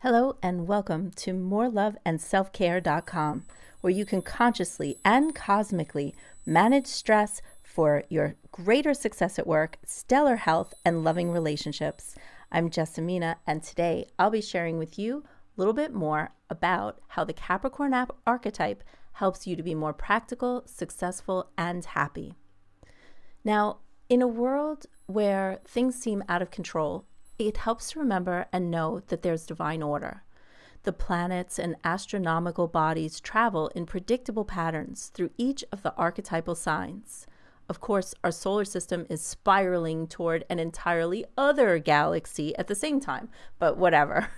Hello and welcome to moreloveandselfcare.com, where you can consciously and cosmically manage stress for your greater success at work, stellar health, and loving relationships. I'm Jessamina, and today I'll be sharing with you a little bit more about how the Capricorn archetype helps you to be more practical, successful, and happy. Now, in a world where things seem out of control, it helps to remember and know that there's divine order. The planets and astronomical bodies travel in predictable patterns through each of the archetypal signs. Of course, our solar system is spiraling toward an entirely other galaxy at the same time, but whatever.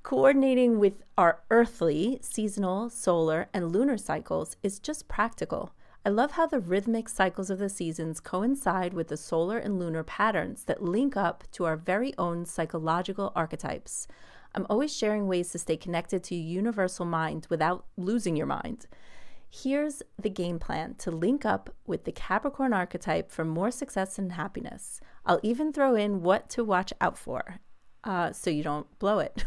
Coordinating with our earthly, seasonal, solar, and lunar cycles is just practical. I love how the rhythmic cycles of the seasons coincide with the solar and lunar patterns that link up to our very own psychological archetypes. I'm always sharing ways to stay connected to your universal mind without losing your mind. Here's the game plan to link up with the Capricorn archetype for more success and happiness. I'll even throw in what to watch out for, so you don't blow it.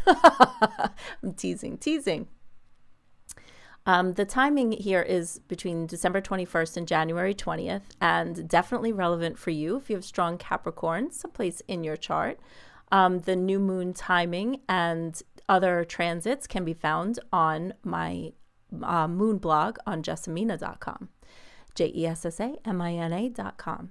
I'm teasing. The timing here is between December 21st and January 20th, and definitely relevant for you if you have strong Capricorn someplace in your chart. The new moon timing and other transits can be found on my moon blog on jessamina.com, JESSAMINA.com.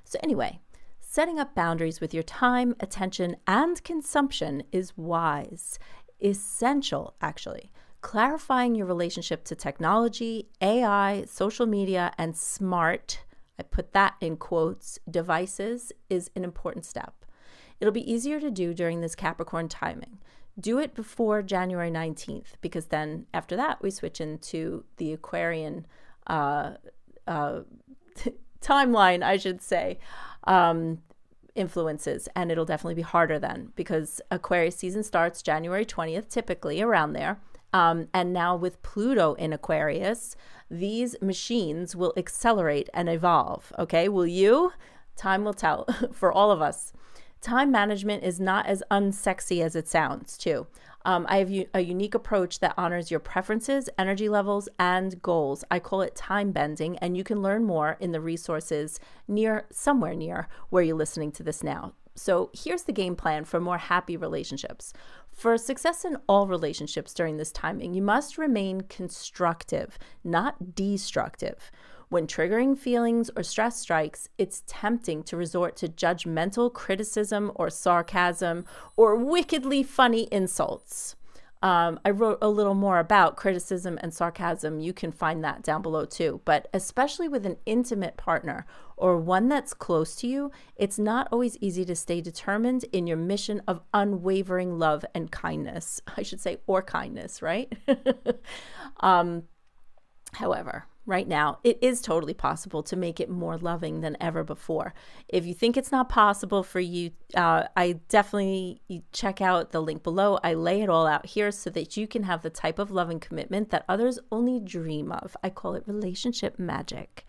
So anyway, setting up boundaries with your time, attention, and consumption is wise, essential actually. Clarifying your relationship to technology, AI, social media, and smart, I put that in quotes, devices is an important step. It'll be easier to do during this Capricorn timing. Do it before January 19th, because then after that, we switch into the Aquarian timeline, I should say, influences, and it'll definitely be harder then, because Aquarius season starts January 20th, typically around there. And now with Pluto in Aquarius, these machines will accelerate and evolve. Okay, will you? Time will tell for all of us. Time management is not as unsexy as it sounds, too. I have a unique approach that honors your preferences, energy levels, and goals. I call it time bending, and you can learn more in the resources somewhere near where you're listening to this now. So here's the game plan for more happy relationships. For success in all relationships during this timing, you must remain constructive, not destructive. When triggering feelings or stress strikes, it's tempting to resort to judgmental criticism or sarcasm or wickedly funny insults. I wrote a little more about criticism and sarcasm. You can find that down below too. But especially with an intimate partner or one that's close to you, it's not always easy to stay determined in your mission of unwavering love and kindness. I should say, or kindness, right? However, right now, it is totally possible to make it more loving than ever before. If you think it's not possible for you, I definitely check out the link below. I lay it all out here so that you can have the type of loving commitment that others only dream of. I call it relationship magic.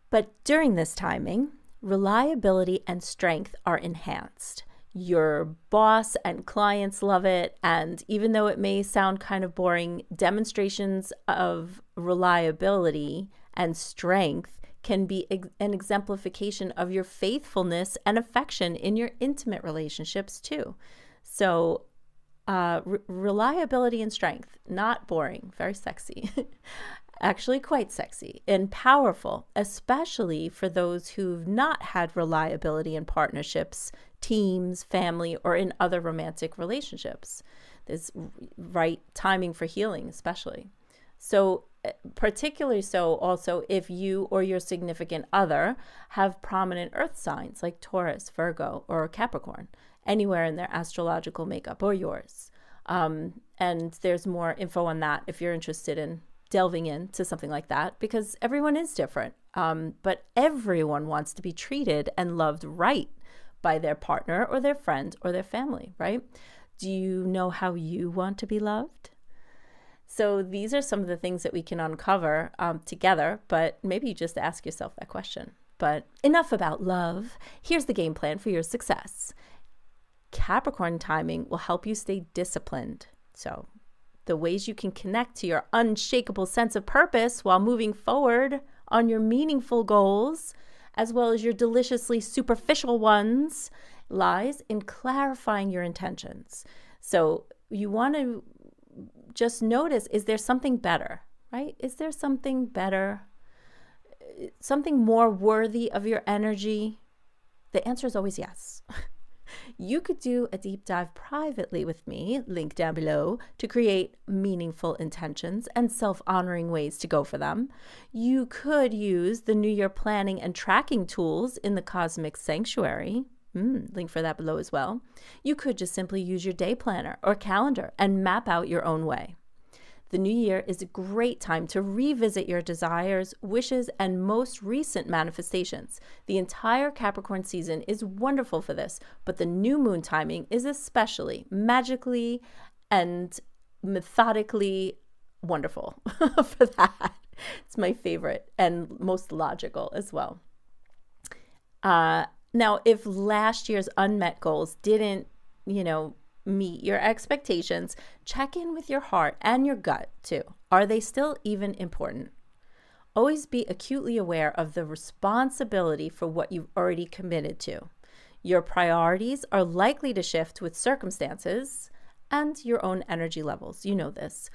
But during this timing, reliability and strength are enhanced. Your boss and clients love it, and even though it may sound kind of boring, demonstrations of reliability and strength can be an exemplification of your faithfulness and affection in your intimate relationships too. So reliability and strength, not boring, very sexy. Actually quite sexy and powerful, especially for those who've not had reliability in partnerships, teams, family, or in other romantic relationships. There's right timing for healing, especially. So particularly so also if you or your significant other have prominent earth signs like Taurus, Virgo, or Capricorn, anywhere in their astrological makeup or yours. And there's more info on that if you're interested in delving into something like that, because everyone is different. But everyone wants to be treated and loved right by their partner or their friend or their family, right? Do you know how you want to be loved? So these are some of the things that we can uncover together, but maybe you just ask yourself that question. But enough about love. Here's the game plan for your success. Capricorn timing will help you stay disciplined. So the ways you can connect to your unshakable sense of purpose while moving forward on your meaningful goals, as well as your deliciously superficial ones, lies in clarifying your intentions. So you want to just notice, is there something better, right? Is there something better, something more worthy of your energy? The answer is always yes. You could do a deep dive privately with me, link down below, to create meaningful intentions and self-honoring ways to go for them. You could use the New Year planning and tracking tools in the Cosmic Sanctuary. Link for that below as well. You could just simply use your day planner or calendar and map out your own way. The new year is a great time to revisit your desires, wishes, and most recent manifestations. The entire Capricorn season is wonderful for this, but the new moon timing is especially magically and methodically wonderful for that. It's my favorite and most logical as well. Now, if last year's unmet goals didn't, meet your expectations, check in with your heart and your gut too. Are they still even important? Always be acutely aware of the responsibility for what you've already committed to. Your priorities are likely to shift with circumstances and your own energy levels. You know this,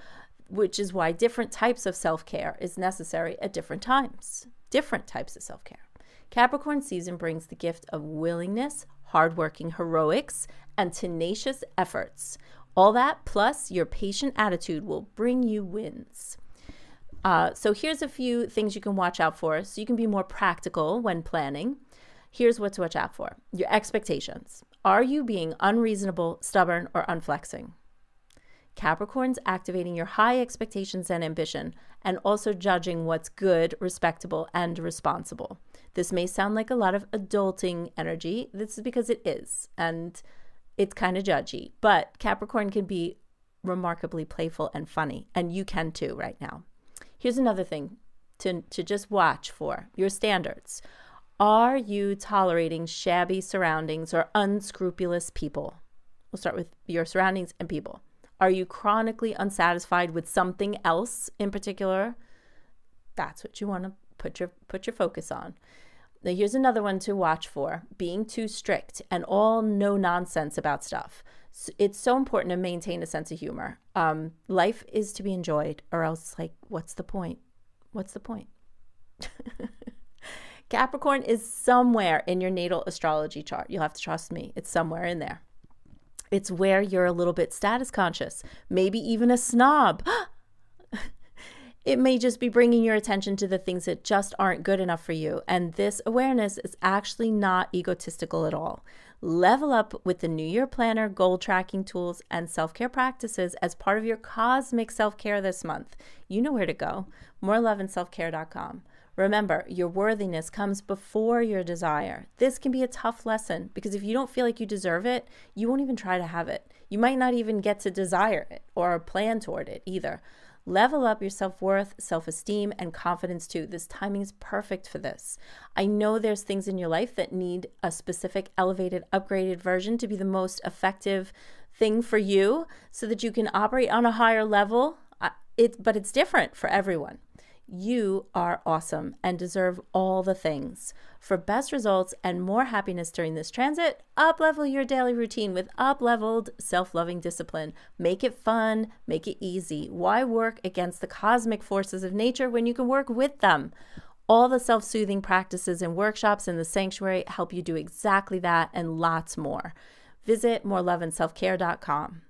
which is why different types of self-care is necessary at different times. Different types of self-care. Capricorn season brings the gift of willingness, hardworking heroics, and tenacious efforts. All that plus your patient attitude will bring you wins. So here's a few things you can watch out for so you can be more practical when planning. Here's what to watch out for. Your expectations. Are you being unreasonable, stubborn, or unflexing? Capricorn's activating your high expectations and ambition, and also judging what's good, respectable, and responsible. This may sound like a lot of adulting energy. This is because it is, and it's kind of judgy. But Capricorn can be remarkably playful and funny, and you can too right now. Here's another thing to just watch for. Your standards. Are you tolerating shabby surroundings or unscrupulous people? We'll start with your surroundings and people. Are you chronically unsatisfied with something else in particular? That's what you want to put your focus on. Now, here's another one to watch for. Being too strict and all no nonsense about stuff. It's so important to maintain a sense of humor. Life is to be enjoyed, or else, what's the point? What's the point? Capricorn is somewhere in your natal astrology chart. You'll have to trust me. It's somewhere in there. It's where you're a little bit status conscious, maybe even a snob. It may just be bringing your attention to the things that just aren't good enough for you. And this awareness is actually not egotistical at all. Level up with the New Year Planner, goal tracking tools, and self-care practices as part of your cosmic self-care this month. You know where to go. moreloveandselfcare.com. Remember, your worthiness comes before your desire. This can be a tough lesson because if you don't feel like you deserve it, you won't even try to have it. You might not even get to desire it or plan toward it either. Level up your self-worth, self-esteem, and confidence too. This timing is perfect for this. I know there's things in your life that need a specific elevated, upgraded version to be the most effective thing for you so that you can operate on a higher level. But it's different for everyone. You are awesome and deserve all the things. For best results and more happiness during this transit, up-level your daily routine with up-leveled self-loving discipline. Make it fun, make it easy. Why work against the cosmic forces of nature when you can work with them? All the self-soothing practices and workshops in the sanctuary help you do exactly that and lots more. Visit moreloveandselfcare.com.